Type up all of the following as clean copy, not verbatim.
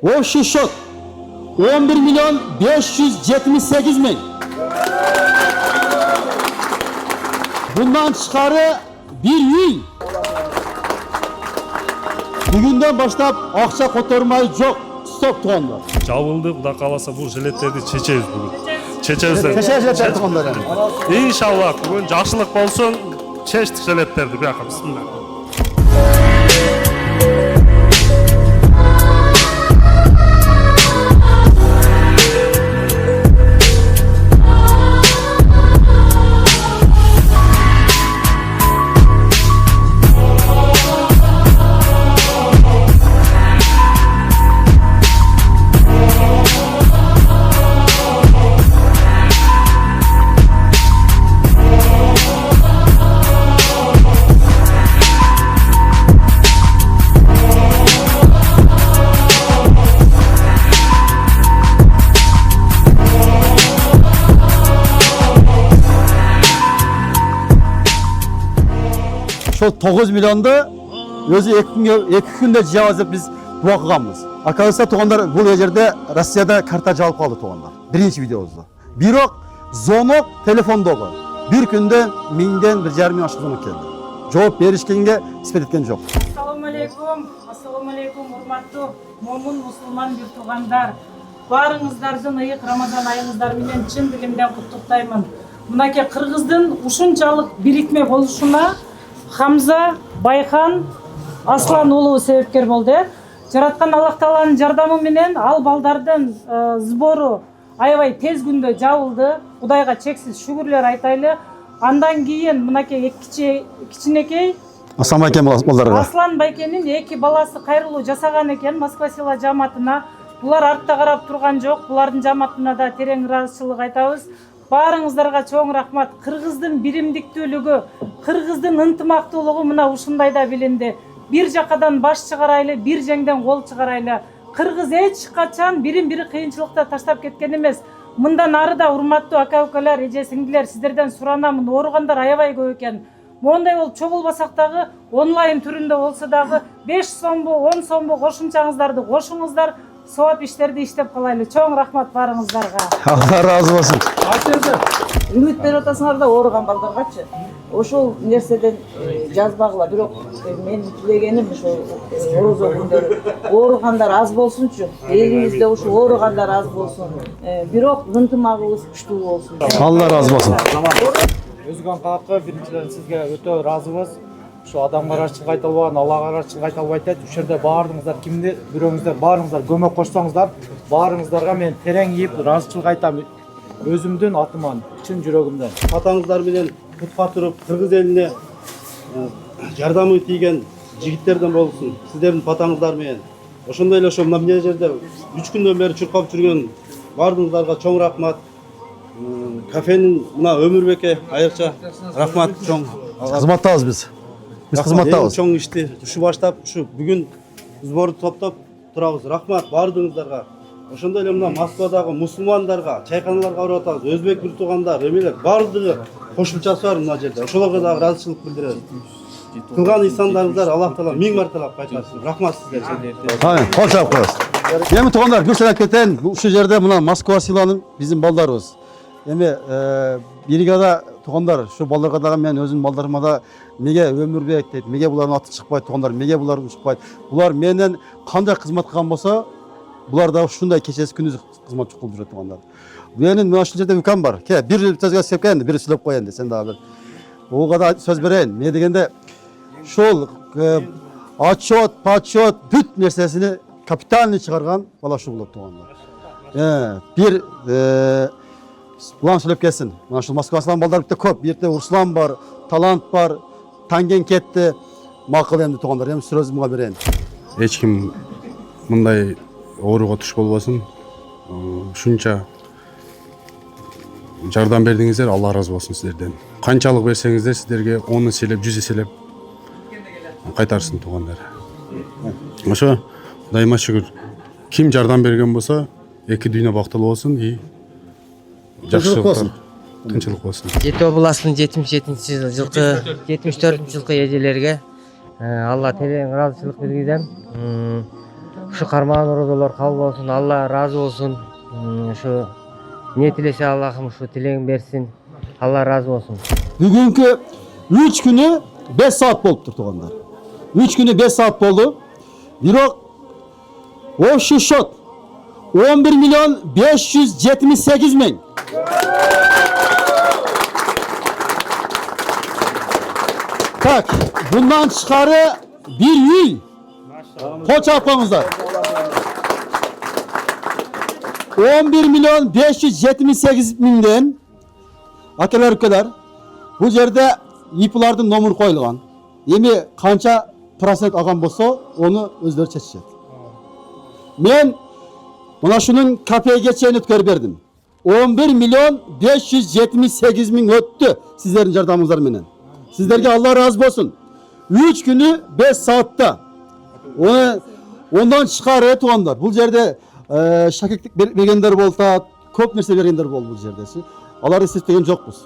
Общий счет 11 milyon 578 bin. Bundan çıkarı bir uy. Bugünden başlap akça kotormayı yok. Stop tuğanlar. Жабылды, Құда қаласа бұл жилеттерді чечеміз бүгін. Чечеміз. Жилеттер туğanlar. Иншалла, бүгін жақсылық болсын, чештік жилеттерді. Бияқа, бисмилла. Şu 9 milyonda özü 2 günde cihazı biz bırakıgamız. Arkadaşlar tuğanlar bu yerde Rusya'da karta çalıp kaldı tuğanlar. Birinci videomuzda. Birok zonok telefonda bir günde minden bir jarım aşkı zonok geldi. Cevap berişkenge ispat etken yok. Assalamu alaikum, hurmatlı mo'min musulmon bir tuğandar. Barыңыздардын ıyık Ramazan ayыңızдар менен чын дилимден куттуктаймын. Мынакей Кыргыздын ушунчалык бирикме болушуна Хамза Байхан Аслан уулу себепкер болду. Жараткан Аллах Тааланын жардамы менен ал балдардын сбору аябай тез күндө жабылды. Кудайга чексиз шүгүрлөр айтайлы. Андан кийин мынакей кичинекей Aslan Bayken ballarga. Аслан Байкенин 2 баласы кайрылуу жасаган экен Москва села жамаатына. Булар артта карап турган жок. Булардын жамаатына да терең ыраазычылык айтабыз. Барыңыздарга чоң рахмат. Кыргыздын биримдиктүүлүгү, Кыргыздын ынтымактуулугу мына ушундайда билинди. Bir жакадан баш чыгарайлы, bir жеңден кол чыгарайлы. Кыргыз эч качан бирин-бири кыйынчылыкта таштап кеткен эмес. Мындан ары да урматтуу ака-укалар, эже сиңдилер, сиздерден суранамын. Ооругандар аябай көп экен. Мондай болуп чогулбасак дагы, онлайн түрүндө болсо дагы 5 сомбу, 10 сомбу кошумчаңыздарды кошуңуздар. Сауап иштерди иштеп калайлы. Чоң рахмат барыңыздарга. Allah razı olsun. Үмүт берип атасыңар да ооруган балдаргачы. Ошол нерседен жазбагыла, бирок мен тилегеним ошо орозо күндөрү ооругандар аз болсунчу. Элибизде ошо ооругандар аз болсун. Бирок ынтымагыбыз күчтүү болсун. Allah razı olsun. Өзгөн калакка биринчиден сизге өтө ыраазыбыз. Şu adam kararçılık aytalбаган, Allah kararçılık aytalбайт. Ушул жерде баарыңыздар кимди бирөөңүздөр баарыңыздар көмөк кошсоңуздар, баарыңыздарга мен терең ийип ыраазычылык айтам. Өзүмдүн атыман, чын жүрөгүмдөн. Атаңыздар менен кутка туруп, Кыргыз элине жардамы тийген жигиттерден болсун. Сиздердин патаңыздар менен. Ошондой эле ошо мына жерде 3 күндөн бери чуркап жүргөн баарыңыздарга чоң рахмат. Кафенин мына Өмүрбекке айрыкча рахмат чоң. Кызматтабыз biz. Biz kızmattабыз. Чоң ишти ушу баштап, ушу бүгүн сборду топтоп турабыз. Рахмат баардыгыңыздарга. Ошондой эле мына Москвадагы мусулмандарга, чайканаларга барып атабыз. Өзбек бир туугандар, эмелер баардыгы кошумчасы бар мына жерде. Ошолорго дагы ыраазычылык билдиребиз. Кылган ыйсандарыңыздар Аллах Таала миң марталап кайтарсын. Рахмат сиздерге. Hayır, kol çabuk koyarız. Yemin tuğanlar, bir sene keten, şu yerde buna Moskva silanın bizim ballarımız. Emi birigada tuğanlar, şu ballarga da men özüm ballarıma da mege Өмүрбек deydi, mege buların atı çıkpaydı tuğanlar, mege buların çıkpaydı. Bular menden kanday kızmat kılgan bolsa, bular da şunday keçesi gündüz kızmat çıkıp жүрөт tuğanlar. Benim şu жерде ükam var. Ke bir tezgah sepken, biri silip koyan de, sen daha bir. O kadar söz bereyim. Ne degende şol atşot, patşot, büt nersesini kapitalini çıkargan bala şu bulup tuğanlar. Bir ulan söylep gelsin. Mana şu Moskva aslan balдар bitti köp. Bir yerde Urslan var, Talant var, Tangen ketti. Makıl endi tuğanlar. Hem sözümü bereyim. Эч ким мындай ооруга туш болбосун. Ушунча жардам бердиңиздер, Алла ыраазы болсун сиздерден. Канчалык берсеңиздер сиздерге 10 эселеп, 100 эселеп кайтарсын туугандар. Ошо Кудайыма шүгүр. Ким жардам берген болсо, эки дүйнө бактылуу болсун и жакшылык тынчылык болсун. Жети областынын 74-жылкы эжелерге Алла терең ыраазычылык билдирем. Ушу кармаган орозолор кабыл болсун, Алла ыраазы болсун. Ушу не тилесе Аллахым ушу тилегин берсин. Алла ыраазы болсун. Бүгүнкү 3 күнү 5 saat болуптур туугандар. 3 күнү 5 saat болду. Бирок ошол шот 11 миллион 578 миң. Так, bundan çıkarı bir үй. Koç yapmamızlar. 11 milyon 578 mindən akalar ülkeler bu yerde iplardın nomuru koyulgan. Emi kança prosent algan bolsa onu özleri çeşecek. Men buna şunun kapıya geçeceğini ötkör verdim. 11 milyon 578 min öttü sizlerin yardımınızlar menen. Sizlerge Allah razı olsun. 3 günü 5 saatte. Ondan çıkar tuğanlar. Bu yerde şakeklik bergenler bolsa, köp nerse bergenler bol bu yerde. Allah istegen jokpuz.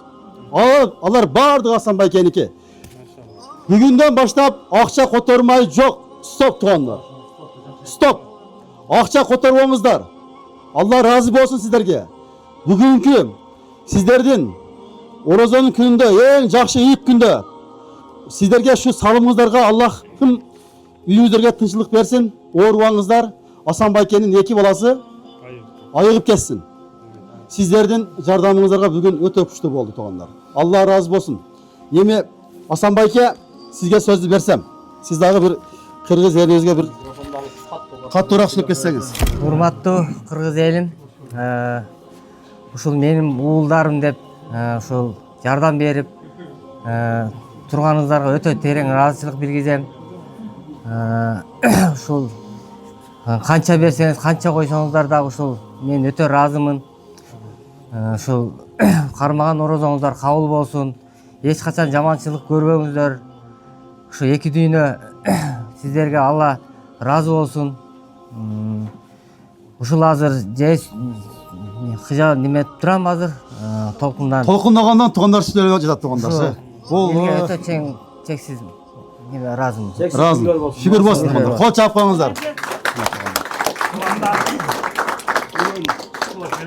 Alар бардыгы Асанбай кеники. Бүгүндөн баштап акча котормай жок. Стоп тугандар. Стоп. Акча которбоңуздар. Allah разы болсун сиздерге. Бүгүнкү сиздердин Орозонун күнүндө эң жакшы ийик күндө сиздерге şu салымыңыздарга Аллахым үйүңүздөргө тынччылык берсин. Оорубаңыздар. Асанбай кенин 2 баласы айыгып кетсин. Сиздердин жардамыңыздарга бүгүн өтө күчтүү болду тугандар. Allah разы болсун. Эми Асанбайке сизге сөздү берсем, сиз дагы бир кыргыз элибизге бир каттуураак сүйлөп кетсеңиз. Урматтуу кыргыз элим, ушул менин уулдарым деп ушул жардам берип турганыңыздарга өтө терең ыраазычылык билгизем. Ушул канча берсеңиз, канча койсоңуздар дагы ушул мен өтө ыраазымын. Ушул кармаган орозоңуздар кабыл болсун. Эч качан жаманчылык көрбөңүздөр. Ушу 2 дүйнө сиздерге Алла ыраазы болсун. Ушул азыр кыжа неме турам азыр толкундан. Толкундагандан тугандар сүйлөп жатат тугандар. Бул өтө чексиз неме ыраазымын. Ыраазы. Шүгүр болсун тугандар. Кол чаппаңыздар.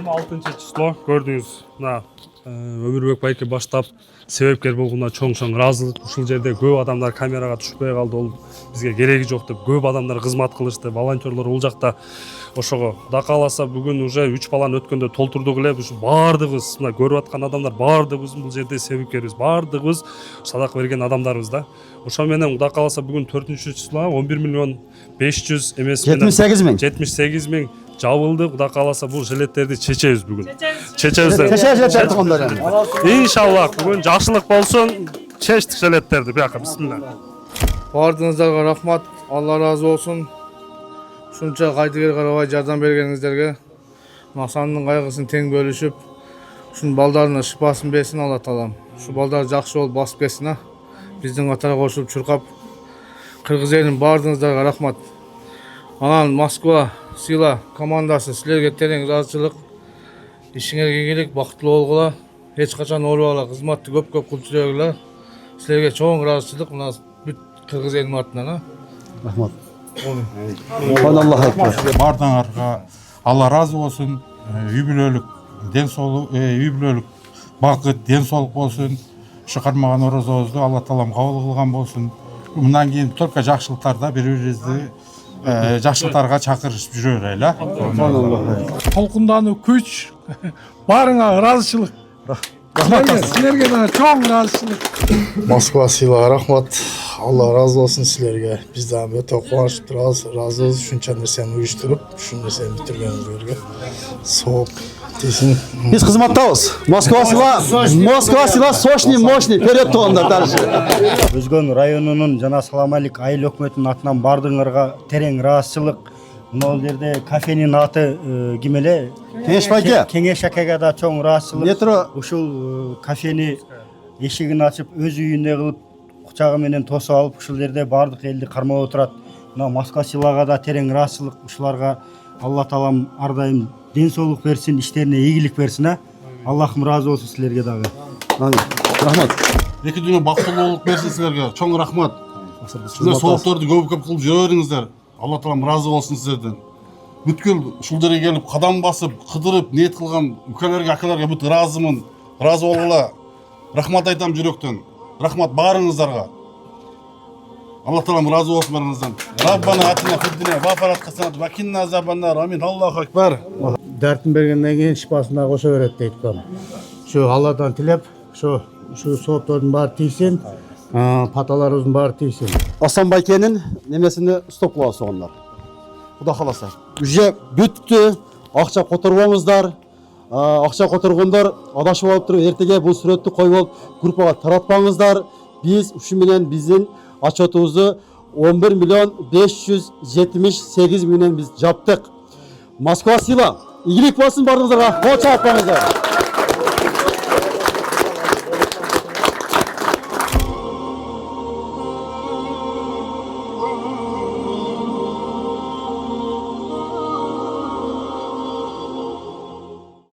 26 число көрдүңүз. Мына Өмүрбек байке баштап себепкер болгонуна чоң ыраазылык. Ушул жерде көп адамдар камерага түшпөй калды. Ол бизге кереги жок деп көп адамдар кызмат кылышты. Волонтерлор бул жакта ошого Кудай кааласа бүгүн уже 3 баланы өткөндө толтурдук эле. Ушу баардыгыбыз мына көрүп аткан адамдар баардыгыбыз бул жерде себепкербиз. Баардыгыбыз садак берген адамдарбыз да. Ошо менен Кудай кааласа бүгүн 4-число 11 миллион 500 эмес 78 миң. 78 миң жабылды. Кудай кааласа бул жилеттерди чечебиз бүгүн. Чечебиз. Чечебиз тугандар. Иншаллах бүгүн жакшылык болсун. Чечтик жилеттерди. Бияка бисмилла. Бардыңыздарга рахмат. Алла разы болсун. Ушунча кайдыгер карабай жардам бергениңиздерге. Масанын кайгысын тең бөлүшүп, ушун балдарына шыпасын берсин Алла таалам. Ушу балдар жакшы болуп басып кетсин. Биздин катарга кошулуп чуркап, кыргыз элинин бардыңыздарга рахмат. Анан Москва сыйла командасы силерге терең ыраазычылык. Ишиңерге ийгилик, бактылуу болгула. Эч качан оорубагыла, кызматты көп кылып жүргүлө. Силерге чоң ыраазычылык мына бүт кыргыз элинин атынан. Рахмат. Аллах акбар. Бардыңарга Алла разы болсун. Үй бүлөлүк ден соолук, үй бүлөлүк бакыт, ден соолук болсун. Ушу кармаган орозобузду Алла таалам кабыл кылган болсун. Мындан кийин только жакшылыктарда бири-бирибизди жакшылыктарга чакырышып жүрө берели. Толкундануу күч, барыңа ыраазычылык. Силерге да чоң ыраазычылык. Москва сыйла рахмат. Алла разы болсун силерге. Биз да өтө кубанычып турабыз, ыраазыбыз ушунча нерсени уюштуруп, ушул нерсени бүтүргениңиздерге. Сооп тесин. Биз кызматтабыз. Москва сыйла сочный, мощный вперед тугандар дальше. Өзгөн районунун жана Саламалик айыл өкмөтүнүн атынан бардыңарга терең ыраазычылык. Мына жерде кафенин аты ким эле? Кеңеш байке. Кеңеш акеге да чоң ыраазычылык. Метро Ушул кафени эшигин ачып, өз үйүнө кылып, кучагы менен тосуп алып, ушул жерде бардык элди кармап отурат. Мына Москва сыйлага да терең ыраазычылык. Ушуларга Алла таалам ар дайым ден соолук берсин, иштерине ийгилик берсин. Аллахым разы болсун силерге дагы. Рахмат. 2 дүйнө бактылуулук берсин силерге. Чоң рахмат. Силер соолукторду көп кылып жүрө бериңиздер. Алла таалам разы болсын сіздерден. Бүткіл ушул жерге келип кадам басып, кыдырып, ниет кылган үкелерге, акаларга бүт разымын. Разы болгула. Рахмат айтам жүрөктөн. Рахмат баарыңыздарга. Алла таалам разы болсын барыңыздан. Раббана атина фиддине ва фарат хасанат ва кинна азабаннар. Амин. Аллаху акбар. Дәртін бергеннен кейін шипасына қоса береді дейді кім. Şu Алладан тілеп, şu сооптордун баары тийсин, паталарыбыздын баары тийсин. Асан Байкенин немесini стоп кылабыз соғандар. Құда қаласа. Уже бүттү, акча которбоңуздар. Акча которгондар адашып алып туруп, эртеге бул сүрөттү коюп алып группага таратпаңыздар. Биз ушу менен биздин отчетубузду 11 миллион 578 менен биз жаптык. Москва сила. Игілік болсын бардыңызға. Қол чаппаңыздар.